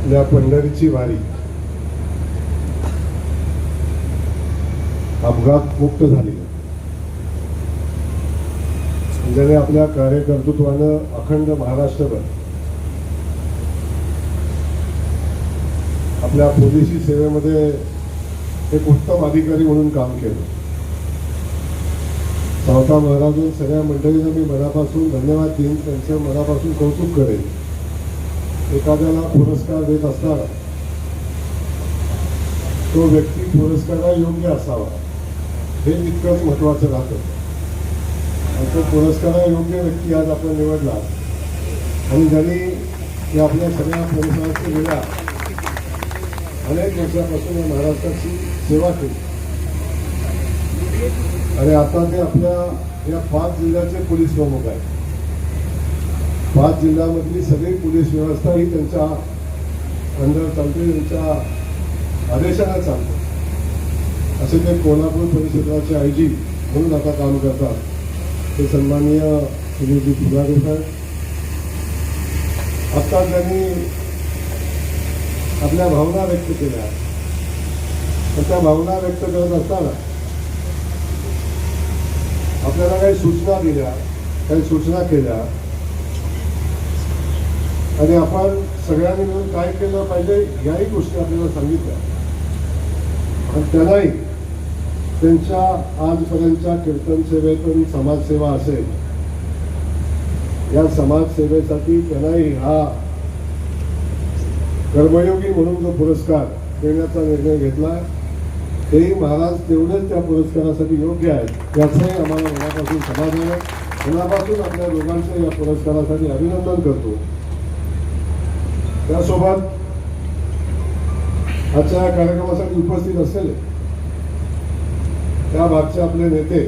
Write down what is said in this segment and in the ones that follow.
आपल्या पंढरीची वारी अपघात मुक्त झाली, ज्याने आपल्या कार्यकर्तृत्वानं अखंड महाराष्ट्रभर आपल्या पोलिसी सेवेमध्ये एक उत्तम अधिकारी म्हणून काम केलं. सावता महाराज सगळ्या मंडळींना मी मनापासून धन्यवाद देईन, त्यांचं मनापासून कौतुक करेन. एखाद्याला पुरस्कार देत असताना तो व्यक्ती पुरस्कारा योग्य असावा, हे तितकंच महत्वाचं राहतं. आणि तो पुरस्कारा योग्य व्यक्ती आज आपण निवडला आणि ज्यांनी आपल्या सगळ्या परिसराची वेळा अनेक वर्षापासून या महाराष्ट्राची सेवा केली आणि आता ते आपल्या या 5 जिल्ह्याचे पोलीस प्रमुख आहेत. 5 जिल्ह्यामधली सगळी पोलीस व्यवस्था ही त्यांच्या अंडर चालते, त्यांच्या आदेशाने चालते. असे ते कोल्हापूर परिक्षेत्राचे आयजी म्हणून आता काम करतात ते सन्माननीय श्रीजी पुजारी साहेब. आता त्यांनी आपल्या भावना व्यक्त केल्या, त्या भावना व्यक्त करत असताना आपल्याला काही सूचना दिल्या, काही सूचना केल्या आणि आपण सगळ्यांनी मिळून काय केलं पाहिजे याही गोष्टी आपल्याला सांगितल्या. आणि त्यांनाही त्यांच्या आजपर्यंतच्या कीर्तन सेवेतून समाजसेवा असेल, या समाजसेवेसाठी त्यांनाही हा कर्मयोगी म्हणून जो पुरस्कार देण्याचा निर्णय घेतला, तेही महाराज तेवढेच त्या पुरस्कारासाठी योग्य आहेत याचंही आम्हाला मनापासून समाधान आहे. मनापासून आपल्या दोघांचं या पुरस्कारासाठी अभिनंदन करतो. त्यासोबत आजच्या या कार्यक्रमासाठी उपस्थित असलेले त्या भागचे आपले नेते,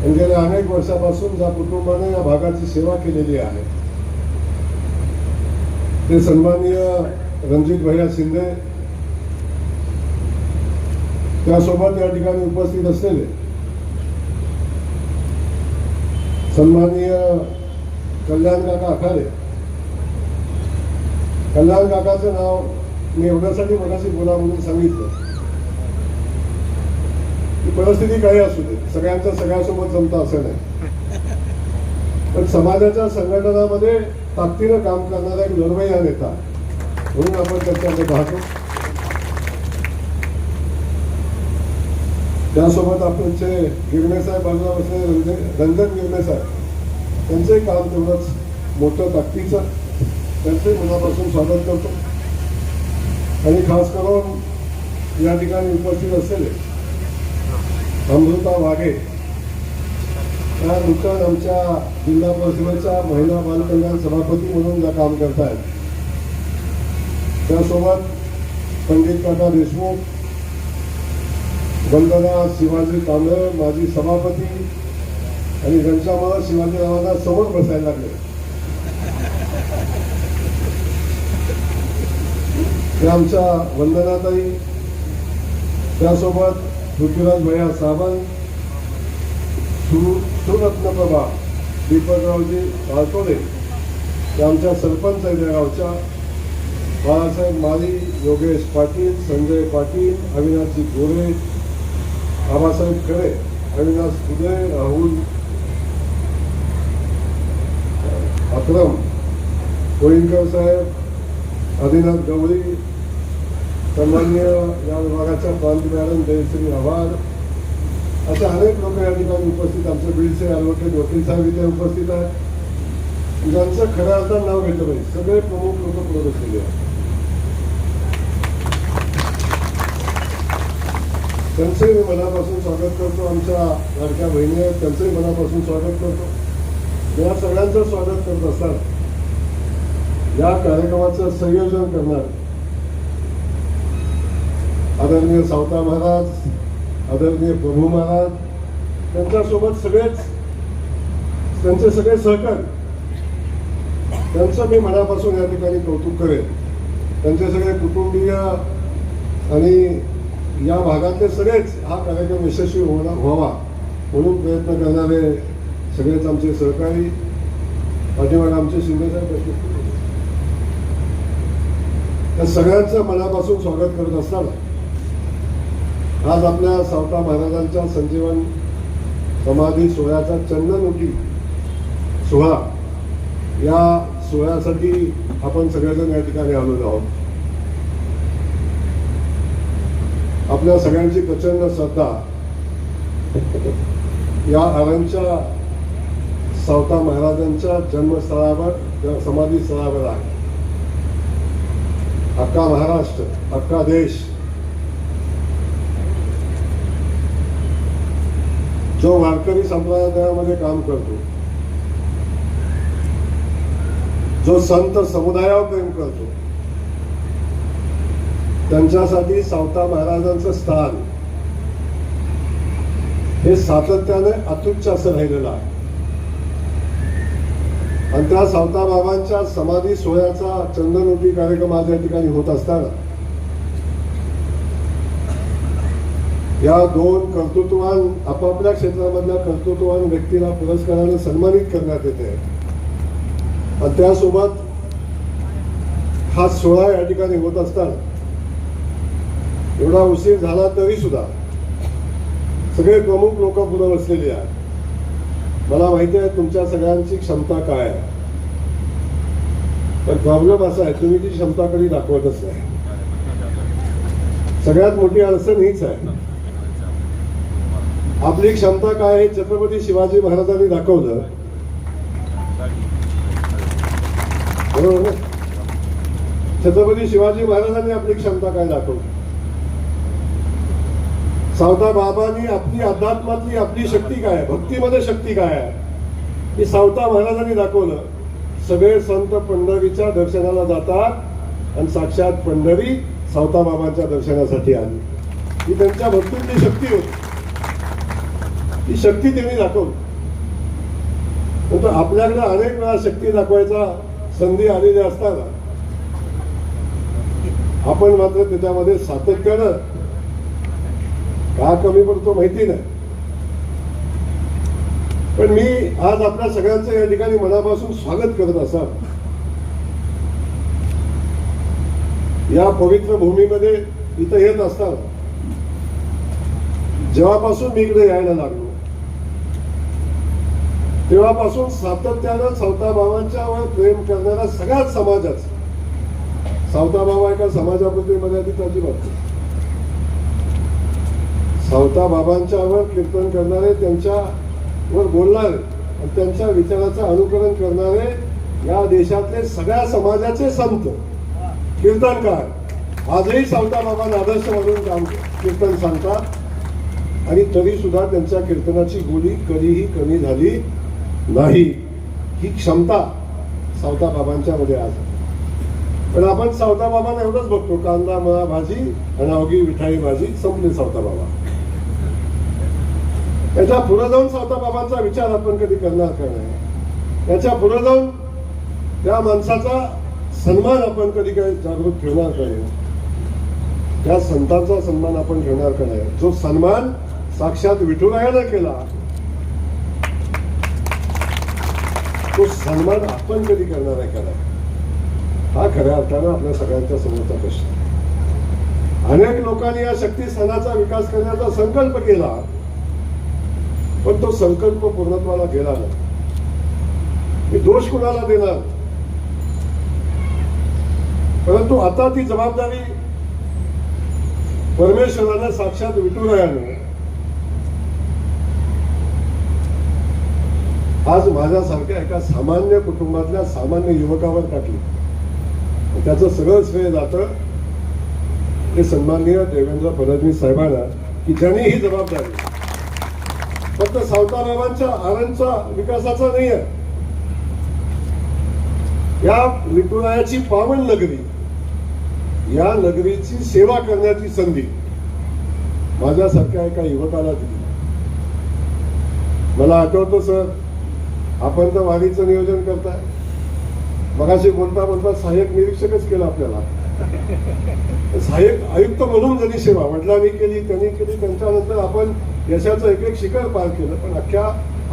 गेल्या अनेक वर्षापासून ज्या कुटुंबाने या भागाची सेवा केलेली आहे ते सन्माननीय रणजित भैया शिंदे, त्यासोबत या ठिकाणी उपस्थित असलेले सन्माननीय कल्याण काका आखाडे. कल्याण काकाचं नाव मी एवढ्यासाठी मगाशी बोला म्हणून सांगितलं की परिस्थिती काही असू दे, सगळ्यांचं सगळ्यासोबत जमतं असं नाही, पण समाजाच्या संघटनामध्ये ताकदीनं काम करणारा एक लढवय्या नेता म्हणून आपण त्याच्याकडे पाहतो. त्यासोबत आपणचे गिरणे साहेब बाजूला बसले रंजन गिरणे साहेब, त्यांचंही काम तेवढंच मोठं ताकदीचं, त्यांचंही मनापासून स्वागत करतो. आणि खास करून या ठिकाणी उपस्थित असलेले अमृता वाघे, त्या नूतन आमच्या जिल्हा परिषदेच्या महिला बाल कल्याण सभापती म्हणून ज्या काम करतायत, त्यासोबत पंडित काका देशमुख, वंदना शिवाजी कांबळे माजी सभापती आणि त्यांच्यामुळे शिवाजीरावांना समोर बसायला लागले. त्या आमच्या वंदनाताई, त्यासोबत पृथ्वीराज भैया सावंत, सुरत्नप्रभा दीपकरावजी राठोडे, त्या आमच्या सरपंच आहेत या गावच्या, बाळासाहेब माली, योगेश पाटील, संजय पाटील, अविनाशजी गोरे, आबासाहेब खरे, अविनाश उदय, राहुल अक्रम, कोळींकर साहेब, आदिनाथ गवळी, सन्माननीय या विभागाच्या प्रांत मॅडम जयश्री आव्हाड, अशा अनेक लोक या ठिकाणी उपस्थित. आमचे बीडचे ॲडव्होकेट वकील साहेब इथे उपस्थित आहेत, ज्यांचं खऱ्या अर्थानं नाव घेतलं पाहिजे. सगळे प्रमुख लोक पुढे बसलेले आहेत, त्यांचंही मी मनापासून स्वागत करतो. आमच्या लाडक्या बहिणी आहेत, त्यांचंही मनापासून स्वागत करतो. या सगळ्यांचं स्वागत करत असताना या कार्यक्रमाचं संयोजन करणार आदरणीय सावता महाराज, आदरणीय प्रभू महाराज, त्यांच्यासोबत त्यांचे सगळे सहकारी, त्यांचं मी मनापासून या ठिकाणी कौतुक करेन. त्यांचे सगळे कुटुंबीय आणि या भागातले सगळेच हा कार्यक्रम यशस्वी व्हावा म्हणून प्रयत्न करणारे सगळेच आमचे सहकारी, पाठीमागे आमचे शिंदे साहेब त्या सगळ्यांचं मनापासून स्वागत करत असताना आज आपल्या सावता महाराजांच्या संजीवन समाधी सोहळ्याचा चंदनउटी सोहळा, या सोहळ्यासाठी आपण सगळेजण या ठिकाणी आलेलो आहोत. आपल्या सगळ्यांची प्रचंड श्रद्धा या आरणच्या सावता महाराजांच्या जन्मस्थळावर, समाधी स्थळावर आहे. अख्खा महाराष्ट्र, अख्खा देश जो वारकरी संप्रदायामध्ये काम करतो, जो संत समुदायावर प्रेम करतो, त्यांच्यासाठी सावता महाराजांचं स्थान हे सातत्याने अतुच्च असं राहिलेलं आहे. आणि त्या सावता बाबांच्या समाधी सोहळ्याचा चंदनउटी कार्यक्रम आज या ठिकाणी होत असताना या दोन कर्तृत्ववान, आपापल्या क्षेत्रामधल्या कर्तृत्ववान व्यक्तीला पुरस्काराने सन्मानित करण्यात येते. आणि त्यासोबत हा सोहळा या ठिकाणी होत असताना एवढा उशीर झाला तरी सुद्धा सगळे प्रमुख लोक पुढे बसलेले आहेत. मला माहिती आहे तुमच्या सगळ्यांची क्षमता काय आहे, पण प्रॉब्लेम असा आहे तुम्ही ती क्षमता कधी दाखवतच नाही. सगळ्यात मोठी अडचण हीच आहे. आपली क्षमता काय आहे छत्रपती शिवाजी महाराजांनी दाखवलं, बरोबर ना? छत्रपती शिवाजी महाराजांनी आपली क्षमता काय दाखवली. सावता बाबांनी आपली अध्यात्मातली आपली शक्ती काय आहे, भक्तीमध्ये शक्ती काय आहे, ही सावता महाराजांनी दाखवलं. सगळे संत पंढरीच्या दर्शनाला जातात आणि साक्षात पंढरी सावता बाबांच्या दर्शनासाठी आली. ही त्यांच्या भक्तीतली शक्ती होती, ती शक्ती त्यांनी दाखवली. परंतु आपल्याकडे अनेक वेळा शक्ती दाखवायचा संधी आलेली असताना आपण मात्र त्याच्यामध्ये सातत्यानं का कमी पडतो माहिती नाही. पण मी आज आपल्या सगळ्यांचं या ठिकाणी मनापासून स्वागत करत असा. या पवित्र भूमीमध्ये इथं येत असताना जेव्हापासून मी इकडे यायला लागलो तेव्हापासून सातत्यानं सावता बाबांच्यावर प्रेम करणाऱ्या सगळ्याच समाजाचं, सावता बाबा एका समाजापुरते मर्यादित अजिबात, सावता बाबांच्यावर कीर्तन करणारे, त्यांच्यावर बोलणारे आणि त्यांच्या विचाराचं अनुकरण करणारे या देशातले सगळ्या समाजाचे संत, कीर्तनकार आजही सावता बाबांना आदर्श म्हणून काम कीर्तन सांगतात. आणि तरी सुद्धा त्यांच्या कीर्तनाची गोडी कधीही कमी झाली नाही. ही क्षमता सावता बाबांच्या मध्ये आज. पण आपण सावता बाबांना एवढंच बघतो, कांदा मळा भाजी आणि अवघी मिठाई भाजी, संपले सावता बाबा. याच्या पुढे जाऊन सावता बाबांचा विचार आपण कधी करणार का नाही? याच्या पुढे जाऊन त्या माणसाचा सन्मान आपण कधी काही जागृत ठेवणार का नाही? त्या संतांचा सन्मान आपण ठेवणार का नाही? जो सन्मान साक्षात विठुरायाने केला, तो सन्मान आपण कधी करणार आहे का नाही? हा खऱ्या अर्थानं आपल्या सगळ्यांच्या समोरचा प्रश्न. अनेक लोकांनी या शक्ती स्थानाचा विकास करण्याचा संकल्प केला, पण तो संकल्प पूर्णत्वाला गेला नाही. मी दोष कुणाला देणार, परंतु आता ती जबाबदारी परमेश्वराने साक्षात विठुरायाने आज माझ्यासारख्या एका सामान्य कुटुंबातल्या सामान्य युवकावर टाकली. त्याचं सगळं श्रेय जातं हे सन्माननीय देवेंद्र फडणवीस साहेबांना, की ज्यांनी ही जबाबदारी फक्त सावता बाबांच्या आरणच्या विकासाचा नाही आहे, या विठुरायाची पावन नगरी, या नगरीची सेवा करण्याची संधी माझ्यासारख्या एका युवकाला दिली. मला आठवतं सर, आपण तर वारीचं नियोजन करताय, मगाशी बोलता बोलता सहाय्यक निरीक्षकच केलं आपल्याला. सहाय्यक आयुक्त म्हणून जरी सेवा वडिलांनी केली, त्यांनी केली, त्यांच्यानंतर आपण यशाचं एक एक शिखर पार केलं, पण अख्ख्या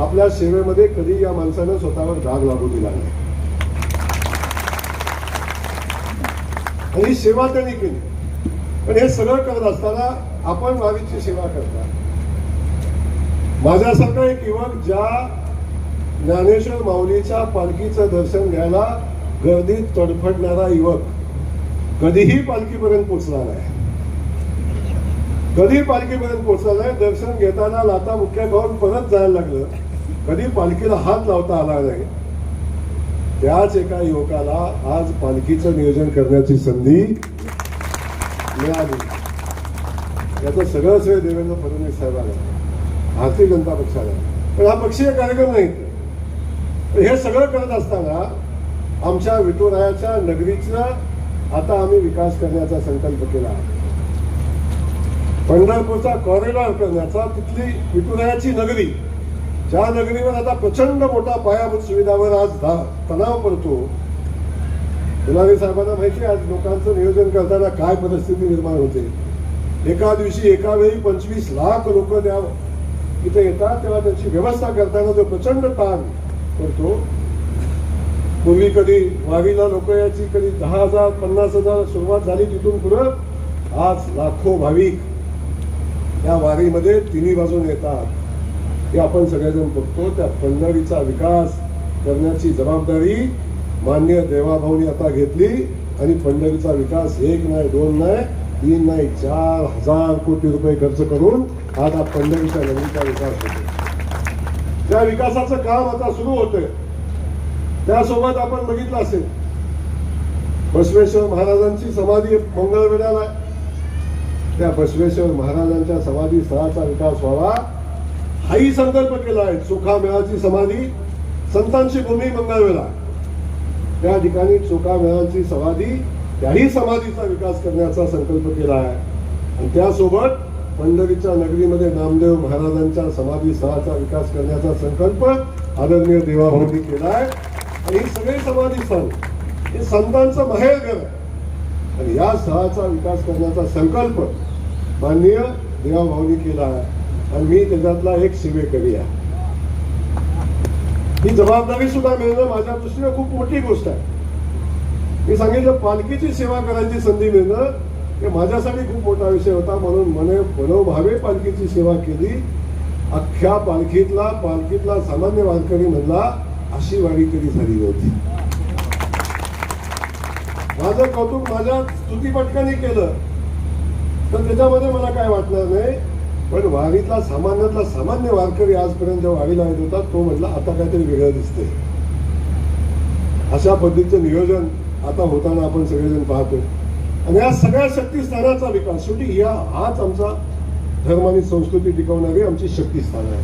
आपल्या सेवेमध्ये कधी या माणसानं स्वतःवर डाग लागू दिला नाही. आणि ही सेवा त्यांनी केली. पण हे सगळं करत असताना आपण वारीची सेवा करता. माझ्यासारखा एक युवक ज्या ज्ञानेश्वर माऊलीच्या पालखीचं दर्शन घ्यायला गर्दीत तडफडणारा युवक कधीही पालखीपर्यंत पोचला नाही. कधी पालखीपर्यंत पोचला नाही. दर्शन घेताना लाता मुख्या खाऊन परत जायला लागलं. कधी पालखीला हात लावता आला नाही. त्याच एका युवकाला आज पालखीचं नियोजन करण्याची संधी मिळाली. याचं सगळं श्रेय देवेंद्र फडणवीस साहेबांना, भारतीय जनता पक्षाला. पण हा पक्षीय कार्यक्रम नाही. हे सगळं करत असताना आमच्या विठुरायाच्या नगरीचा आता आम्ही विकास करण्याचा संकल्प केला. पंढरपूरचा कॉरिडॉर करण्याचा, तिथली विठुरायाची नगरी, ज्या नगरीवर आता प्रचंड मोठा पायाभूत सुविधावर आज तणाव पडतो. फुलारी साहेबांना माहिती आहे आज लोकांचं नियोजन करताना काय परिस्थिती निर्माण होते. एका दिवशी एका वेळी 25 लाख लोक त्या इथे येतात, तेव्हा त्यांची व्यवस्था करताना जो प्रचंड ताण पडतो. पूर्वी कधी वारीला लोक याची, कधी 10,000 50,000 सुरुवात झाली. तिथून पुढे आज लाखो भाविक या वारीमध्ये तिन्ही बाजून येतात. हे आपण सगळेजण बघतो. त्या पंढरीचा विकास करण्याची जबाबदारी माननीय देवाभाऊनी आता घेतली आणि पंढरीचा विकास 1 नाही 2 नाही 3 नाही 4,000 कोटी रुपये खर्च करून आज हा पंढरीच्या नगरीचा विकास होतो. त्या विकासाचं काम आता सुरू होतंय. त्यासोबत आपण बघितलं असेल बसवेश्वर महाराजांची समाधी मंगळवेढ्याला आहे. त्या बसवेश्वर महाराजांच्या समाधी स्थळाचा विकास व्हावा हाही संकल्प केला आहे. चोखामेळाची समाधी, संतांची भूमी मंगळवेढा, त्या ठिकाणी चोखामेळाची समाधी, त्याही समाधीचा विकास करण्याचा संकल्प केला आहे. आणि त्यासोबत पंढरीच्या नगरीमध्ये नामदेव महाराजांच्या समाधी स्थळाचा विकास करण्याचा संकल्प आदरणीय देवाभाऊंनी केला आहे. आणि ही सगळी समाधी स्थळ हे संतांचं माहेरघर आहे. आणि या स्थळाचा विकास करण्याचा संकल्प माननीय देवाभाऊंनी केला आहे. आणि मी त्याच्यातला एक सेवेकरी आहे. ही जबाबदारी सुद्धा मिळणं माझ्या दृष्टीने खूप मोठी गोष्ट आहे. मी सांगितलं पालखीची सेवा करायची संधी मिळणं हे माझ्यासाठी खूप मोठा विषय होता. म्हणून मनोभावे पालखीची सेवा केली. अख्ख्या पालखीतला सामान्य वारकरी म्हणला अशी वारी कधी झाली नव्हती. माझं कौतुक माझ्या स्तुतीपटकाने केलं तर त्याच्यामध्ये मला काय वाटणार नाही. पण वारीतला सामान्य वारकरी आजपर्यंत जेव्हा वारीला येत होता तो म्हटला आता काहीतरी वेगळं दिसतंय. अशा पद्धतीचं नियोजन आता होताना आपण सगळेजण पाहतो. आणि या सगळ्या शक्तीस्थानाचा विकास शेवटी हाच आमचा धर्म आणि संस्कृती टिकवणारी आमची शक्तीस्थान आहे.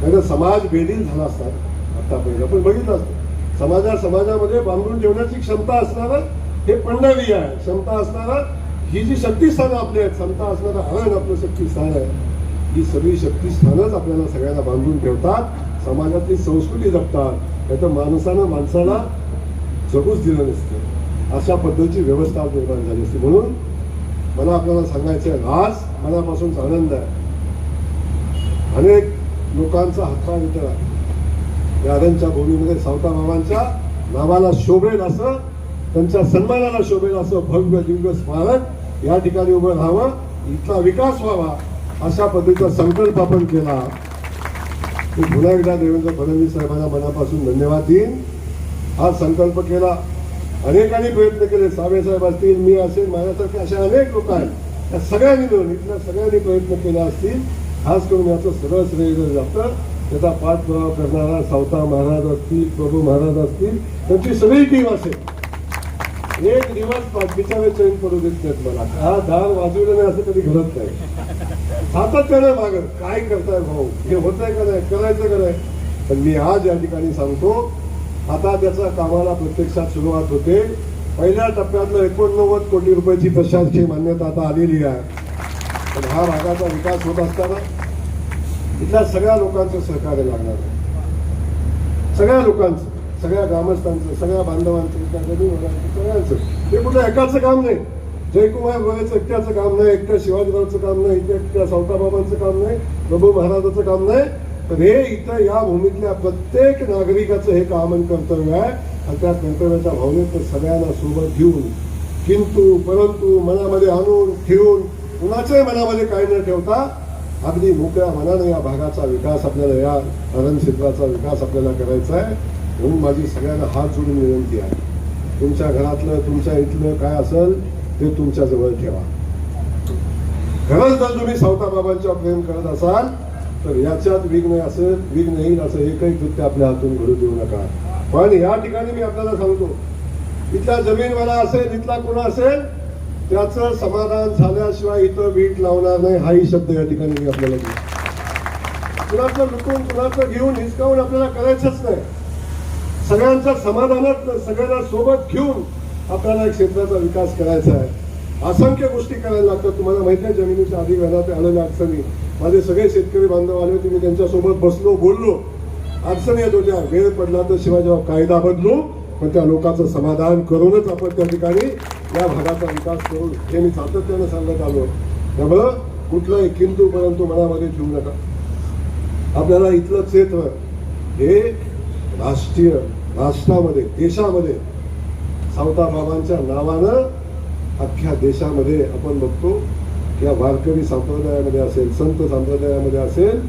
नाही तर समाज बेदील झाला असतात आतापर्यंत आपण बघितलं असतं. समाजामध्ये बांधून ठेवण्याची क्षमता असणारं हे पंढरी आहे. क्षमता असणारं ही जी शक्तीस्थानं आपली आहेत, क्षमता असणारं हरण आपलं शक्तीस्थान आहे. ही सगळी शक्तीस्थानच आपल्याला सगळ्यांना बांधून ठेवतात, समाजातली संस्कृती जपतात. नाही तर माणसाला जगूच दिलं नसतं. अशा पद्धतीची व्यवस्था निर्माण झाली असते. म्हणून मला आपल्याला सांगायचं आहे आज मनापासून आनंद आहे. अनेक लोकांचा हातभार वितळा या अरणच्या भूमीमध्ये सावताबाबांच्या नावाला शोभेल असं, त्यांच्या सन्मानाला शोभेल असं भव्य दिव्य स्मारक या ठिकाणी उभं राहावं, इथला विकास व्हावा अशा पद्धतीचा संकल्प आपण केला. मी पुन्हा एकदा देवेंद्र फडणवीस साहेबांना मनापासून धन्यवाद देईन. हा संकल्प केला. अनेकांनी प्रयत्न केले. सावे साहेब असतील, मी असेल, माझ्यासारखे असे अनेक लोक आहेत. त्या सगळ्यांनी मिळून इथल्या सगळ्यांनी प्रयत्न केले असतील. खास करून याचं सगळं श्रेय जातं त्याचा पाठपुरावा करणारा सावता महाराज असतील, प्रभू महाराज असतील, त्यांची सगळी टीम असेल. एक दिवस बिचारे चैन पडू देत नाहीत मला. हा दार वाजवलं नाही असं कधी घडत नाही. सातत्यानं मागत काय करताय भाऊ, हे होतंय का नाही, करायचं का नाही. पण मी आज या ठिकाणी सांगतो आता त्याच्या कामाला प्रत्यक्षात सुरुवात होते. पहिल्या टप्प्यातलं 89 कोटी रुपयाची प्रशासकीय मान्यता आता आलेली आहे. पण हा भागाचा विकास होत असताना इथल्या सगळ्या लोकांचं सहकार्य लागणार आहे. सगळ्या लोकांचं, सगळ्या ग्रामस्थांचं, सगळ्या बांधवांचं, सगळ्यांचं. हे कुठलं एकाचं काम नाही. जयकुमार गोरेचं एकट्याचं काम नाही, एकट्या शिवाजीरावचं काम नाही, एकट्या सावताबाबांचं काम नाही, प्रभू महाराजाचं काम नाही. तर हे इथं या भूमीतल्या प्रत्येक नागरिकाचं हे काम आणि कर्तव्य आहे. आणि त्या कर्तव्याच्या भावनेत सगळ्यांना सोबत घेऊन किंतु परंतु मनामध्ये आणून ठेवून कुणाच्याही मनामध्ये काही न ठेवता अगदी मोकळ्या मनाने या भागाचा विकास आपल्याला, या अरण क्षेत्राचा विकास आपल्याला करायचा आहे. म्हणून माझी सगळ्यांना हात जोडून विनंती आहे, तुमच्या घरातलं, तुमच्या इथलं काय असेल ते तुमच्या जवळ ठेवा. खरंच जर तुम्ही सावताबाबांच्या प्रेम करत असाल तर याच्यात विघ्न असेल, विघ्न येईल असं एकही कृत्य आपल्या हातून घडू देऊ नका. पण या ठिकाणी मी आपल्याला सांगतो, इथला जमीनवाला असेल, इथला कुणा असेल, त्याचं समाधान झाल्याशिवाय इथं वीट लावणार नाही, हाही शब्द या ठिकाणी मी आपल्याला देतो. कुणाचं लुटून, कुणाचं घेऊन, हिसकावून आपल्याला करायचंच नाही. सगळ्यांच्या समाधानात, सगळ्यांना सोबत घेऊन आपल्याला एक क्षेत्राचा विकास करायचा आहे. असंख्य गोष्टी करायला लागतात. तुम्हाला माहिती आहे, जमिनीच्या अधिग्रहणात आलेल्या अडचणी, माझे सगळे शेतकरी बांधव आले होते, मी त्यांच्यासोबत बसलो, बोललो. अडचणी येत होत्या, वेळ पडला तर शिवाय जेव्हा कायदा बदलू, पण त्या लोकांचं समाधान करूनच आपण त्या ठिकाणी या भागाचा विकास करू, हे मी सातत्यानं सांगत आलो. त्यामुळं कुठलंही किंतु परंतु मनामध्ये ठेवू नका. आपल्याला इथलं क्षेत्र हे राष्ट्रामध्ये, देशामध्ये सावताबाबांच्या नावानं अख्ख्या देशामध्ये आपण बघतो, या वारकरी संप्रदायामध्ये असेल, संत संप्रदायामध्ये असेल,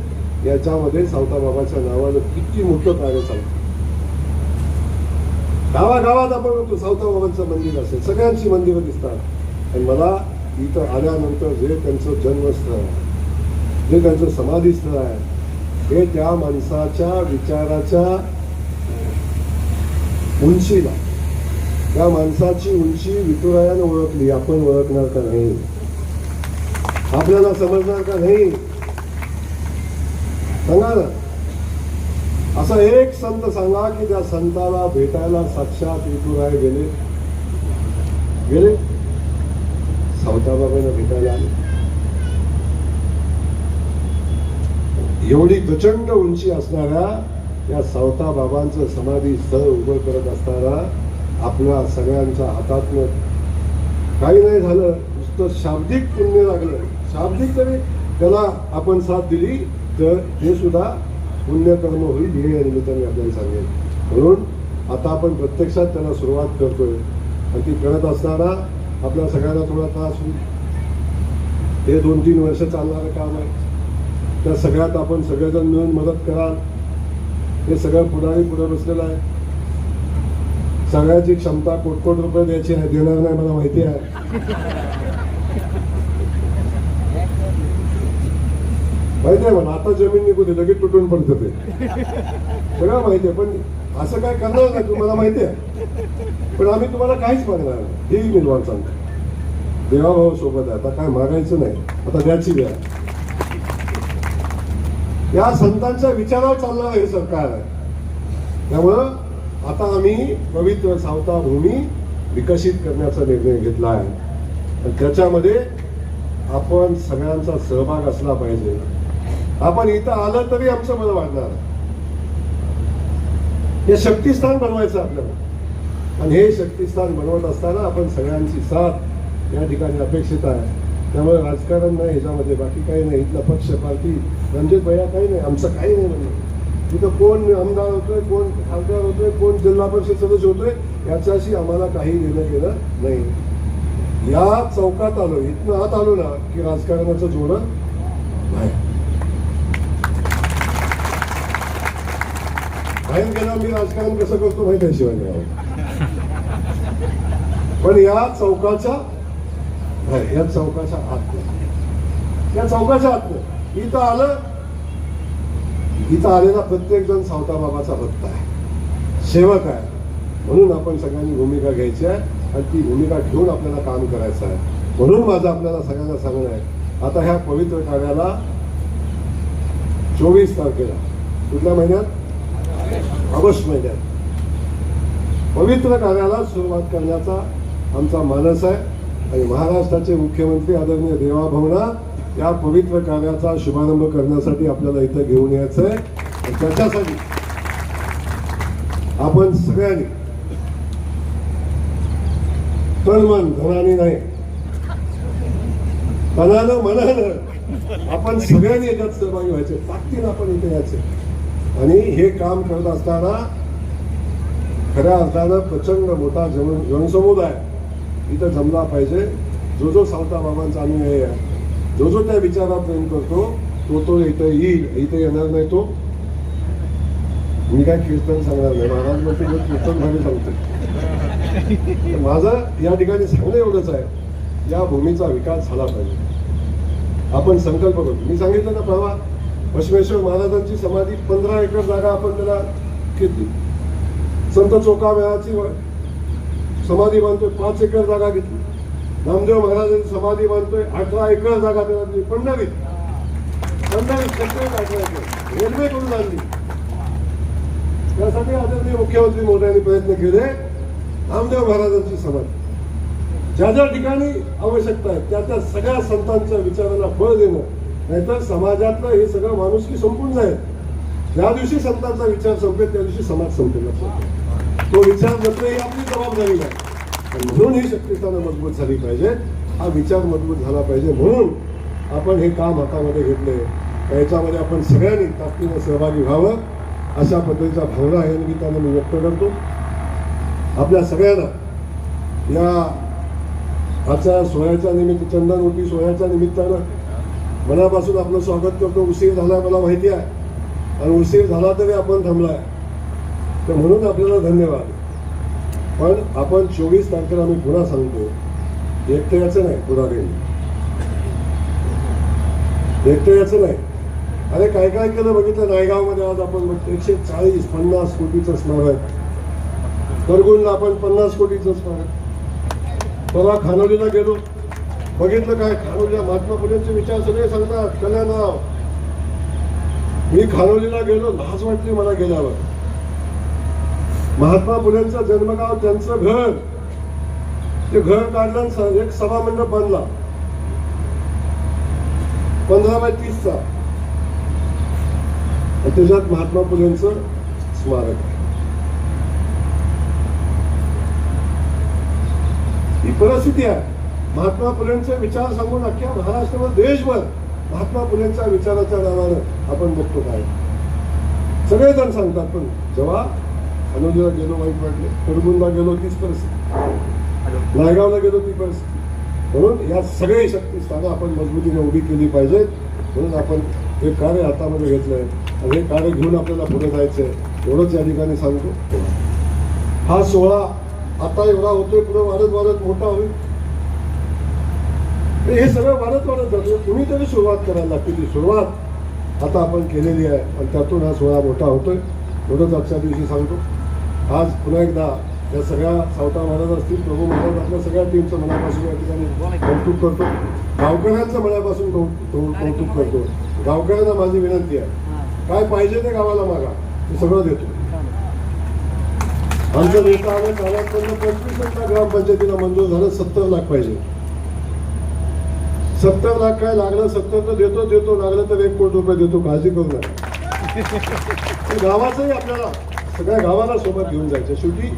याच्यामध्ये सावताबाबाच्या नावानं किती मोठं कार्य चालतं. गावागावात आपण बघतो सावताबाबांचं मंदिर असेल, सगळ्यांची मंदिरं दिसतात. आणि मला इथं आल्यानंतर जे त्यांचं जन्मस्थळ आहे, जे त्यांचं समाधीस्थळ आहे, हे त्या माणसाच्या विचाराच्या उंचीला, त्या माणसाची उंची विठुरायानं ओळखली, आपण ओळखणार का नाही? आपल्याला समजणार का नाही? सांगा ना. असा एक संत सांगा की त्या संताला भेटायला साक्षात विठुराय गेले, सावताबाबांना भेटायला आले. एवढी प्रचंड उंची असणाऱ्या या सावताबाबांचं समाधी स्थळ उभं करत असताना आपल्या सगळ्यांच्या हातातनं काही नाही झालं, नुसतं शाब्दिक पुण्य लागलं. शाब्दिक तरी त्याला आपण साथ दिली तर हे सुद्धा पुण्यकर्म होईल, हे या निमित्ताने आपल्याला सांगेल. म्हणून आता आपण प्रत्यक्षात त्याला सुरुवात करतोय आणि ती करत असताना आपल्या सगळ्यांना थोडा त्रास होईल. हे 2-3 वर्ष चालणारं काम आहे. त्या सगळ्यात आपण सगळेजण मिळून मदत कराल. हे सगळं पुढारी पुढे बसलेलं आहे. सगळ्याची क्षमता कोट रुपये द्यायची आहे, देणार नाही मला माहिती आहे. माहिती आहे मला, आता जमीन निघू दे, लगेच तुटून पडतं ते, सगळं माहिती आहे. पण असं काय करणार नाही, तुम्हाला माहिती आहे. पण आम्ही तुम्हाला काहीच मागणार नाही, हेही मी तुम्हाला सांगतो. देवाभाऊ सोबत आहे, आता काय मागायचं नाही, आता द्यायची द्या. या संतांच्या विचारावर चालणारं हे सरकार आहे. त्यामुळं आता आम्ही पवित्र सावता भूमी विकसित करण्याचा निर्णय घेतला आहे आणि त्याच्यामध्ये आपण सगळ्यांचा सहभाग असला पाहिजे. आपण इथं आलं तरी आमचं बरं वाटणार. हे शक्तिस्थान बनवायचं आपल्याला आणि हे शक्तिस्थान बनवत असताना आपण सगळ्यांची साथ या ठिकाणी अपेक्षित आहे. त्यामुळे राजकारण नाही ह्याच्यामध्ये, बाकी काही नाही. इथला पक्ष पार्टी रणजित भैया काही नाही, आमचं काही नाही म्हणणं. तिथं कोण आमदार होतोय, कोण खासदार होतोय, कोण जिल्हा परिषद सदस्य होतोय, याच्याशी आम्हाला काही घेणं गेलं नाही. या चौकात आलो, इथनं आत आलो ना की राजकारणाचं जोडं नाही. बाहेर गेला मी राजकारण कसं करतो माहिती आहे शिवाजी. पण या चौकाच्या आत, या चौकाच्या आत इथं आलं, इथं आलेला प्रत्येक जण सावताबाबाचा भक्त आहे, सेवक आहे. म्हणून आपण सगळ्यांनी भूमिका घ्यायची आहे आणि ती भूमिका घेऊन आपल्याला काम करायचं आहे. म्हणून माझं आपल्याला सगळ्यांना सांगणं आहे, आता ह्या पवित्र कार्याला 24 तारखेला, कुठल्या महिन्यात? ऑगस्ट महिन्यात पवित्र कार्याला सुरुवात करण्याचा आमचा मानस आहे. आणि महाराष्ट्राचे मुख्यमंत्री आदरणीय देवाभाऊंना या पवित्र कार्याचा शुभारंभ करण्यासाठी आपल्याला इथं घेऊन यायचं आहे. आणि त्याच्यासाठी आपण सगळ्यांनी तन-मन, धनाने नाही, तनानं मनानं आपण सगळ्यांनी याच्यात सहभागी व्हायचे, ताकदीनं आपण इथे यायचे. आणि हे काम करत असताना खऱ्या अर्थानं प्रचंड मोठा जनसमुदाय इथं जमला पाहिजे. जो जो सावता बाबांचा अनुयायी आहे, जो जो त्या विचारात प्रेम करतो तो इथं येईल. इथं येणार नाही तो मी काय कीर्तन सांगणार नाही. महाराज म्हणते मी कीर्तन भावी सांगते. माझं या ठिकाणी सांगणं एवढंच आहे, या भूमीचा विकास झाला पाहिजे. आपण संकल्प करतो. मी सांगितलं ना परवा, बसवेश्वर महाराजांची समाधी 15 एकर जागा आपण त्याला घेतली. संत चोखामेळाची समाधी बांधतोय 5 एकर जागा घेतली. नामदेव महाराजांची समाधी बांधतोय 18 एकर जागा त्याला दिली. 15 रेल्वे करून आणली. त्यासाठी आदरणीय मुख्यमंत्री मोदयांनी प्रयत्न केले. नामदेव महाराजांची समाधी ज्या ज्या ठिकाणी आवश्यकता आहे त्या सगळ्या संतांच्या विचारांना बळ देणं, नाहीतर समाजातलं हे सगळं माणुसकी संपून जाईल. ज्या दिवशी संतांचा विचार संपेल त्या दिवशी समाज संपेल. तो विचार नसणे ही आपली जबाबदारी नाही. म्हणून ही शक्तिस्थानं मजबूत झाली पाहिजे, हा विचार मजबूत झाला पाहिजे. म्हणून आपण हे काम हातामध्ये घेतले. याच्यामध्ये आपण सगळ्यांनी ताकदीने सहभागी व्हावं, अशा पद्धतीच्या भावना या निमित्तानं मी व्यक्त करतो. आपल्या सगळ्यांना या आजच्या सोहळ्याच्या निमित्त, चंदनवटी सोहळ्याच्या निमित्तानं मनापासून आपलं स्वागत करतो. उशीर झाला मला माहिती आहे, आणि उशीर झाला तरी आपण थांबलाय, तर म्हणून आपल्याला धन्यवाद. पण आपण 24 तारखेला मी पुन्हा सांगतो, एकटं याचं नाही, पुढारी एकटं याचं नाही. अरे काय काय केलं बघितलं. नायगावमध्ये आज आपण 140-50 कोटीचं स्मारक, करगुणला आपण 50 कोटीचं स्मारक. परवा खानोलीला गेलो, बघितलं काय खानोलीला महात्मा फुलेंचे विचार सगळे सांगतात. कल्याणराव, मी खानोलीला गेलो, लाज वाटली मला गेल्यावर. महात्मा फुलेंचं जन्मगाव, त्यांचं घर, ते घर काढलं, एक सभामंडप बांधला 15x30चा, त्याच्यात महात्मा फुलेंचं स्मारक आहे. ही परिस्थिती आहे. महात्मा फुलेंचे विचार सांगून अख्ख्या महाराष्ट्रावर, देशभर महात्मा फुलेंच्या विचाराच्या नावानं आपण बघतो काय सगळेजण सांगतात. पण जेव्हा खानोलीला गेलो वाईट वाटले, करगुणला गेलो तीच परिस्थिती, नायगावला गेलो ती परिस्थिती. म्हणून या सगळे शक्तिस्थानं आपण मजबूतीने उभी केली पाहिजेत. म्हणून आपण हे कार्य हातामध्ये घेतलंय, आणि हे कार्य घेऊन आपल्याला पुढे जायचंय, एवढंच या ठिकाणी सांगतो. हा सोहळा आता एवढा होतोय, पुढे वाढत मोठा होईल. हे सगळं वाढत जातो. तुम्ही तरी सुरुवात करायला लागते. ती सुरुवात आता आपण केलेली आहे, आणि त्यातून हा सोहळा मोठा होतोय. एवढंच आजच्या दिवशी सांगतो. आज पुन्हा एकदा या सगळ्या सावता महाराज असतील, प्रभू महाराज, आपल्या सगळ्या टीमचं मनापासून या ठिकाणी कौतुक करतो. गावकऱ्यांचं मनापासून कौतुक करतो. गावकऱ्यांना माझी विनंती आहे, काय पाहिजे ते गावाला मागा, ते सगळं देतो. आमचं नेता आलं कानातपर्यंत 25 ग्रामपंचायतीला मंजूर झालं. 70 लाख पाहिजे. 70 लाख काय लागलं, 70 तर देतो, लागलं तर 1 कोटी रुपये देतो, काळजी करू नका. गावाचंही आपल्याला सगळ्या गावाला सोबत घेऊन जायचं. शेवटी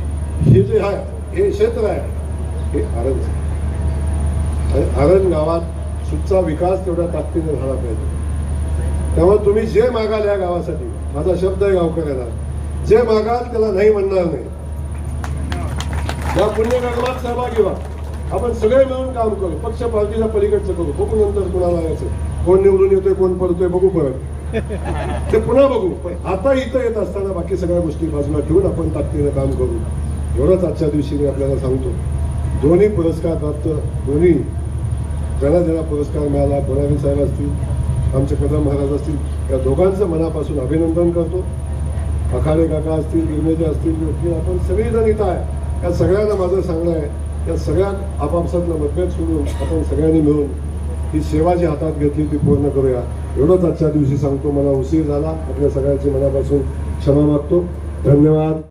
हे जे आहे, हे क्षेत्र आहे, हे आरण, आणि आरण गावात सुचा विकास तेवढ्या ताकदीने झाला पाहिजे. त्यामुळे तुम्ही जे मागाल या गावासाठी, माझा शब्द आहे गावकऱ्यांना, जे मागाल त्याला नाही म्हणणार नाही. या पुण्यकर्मात सहभागी व्हा. आपण सगळे मिळून काम करू. पक्ष पार्टीला पलीकडचं करू. बघू नंतर कुणाला यायचं, कोण निवडून येतोय, कोण पडतोय, बघू परत, ते पुन्हा बघू. पण आता इथं येत असताना बाकी सगळ्या गोष्टी बाजूला ठेवून आपण ताकदीनं काम करू. एवढंच आजच्या दिवशी मी आपल्याला सांगतो. दोन्ही पुरस्कार प्राप्त, दोन्ही ज्यांना पुरस्कार मिळाला, बोरारे साहेब असतील, आमचे कदम महाराज असतील, या दोघांचं मनापासून अभिनंदन करतो. अखाडे काका असतील, गिरमेचे असतील, आपण सगळेजण इथं आहे. या सगळ्यांना माझं सांगणं आहे, या सगळ्या आपापसातलं मतभेद सोडून आपण सगळ्यांनी मिळून ही सेवा जी हातात घेतली ती पूर्ण करूया. एवढंच आजच्या दिवशी सांगतो. मला उशीर झाला, आपल्या सगळ्यांची मनापासून क्षमा मागतो. धन्यवाद.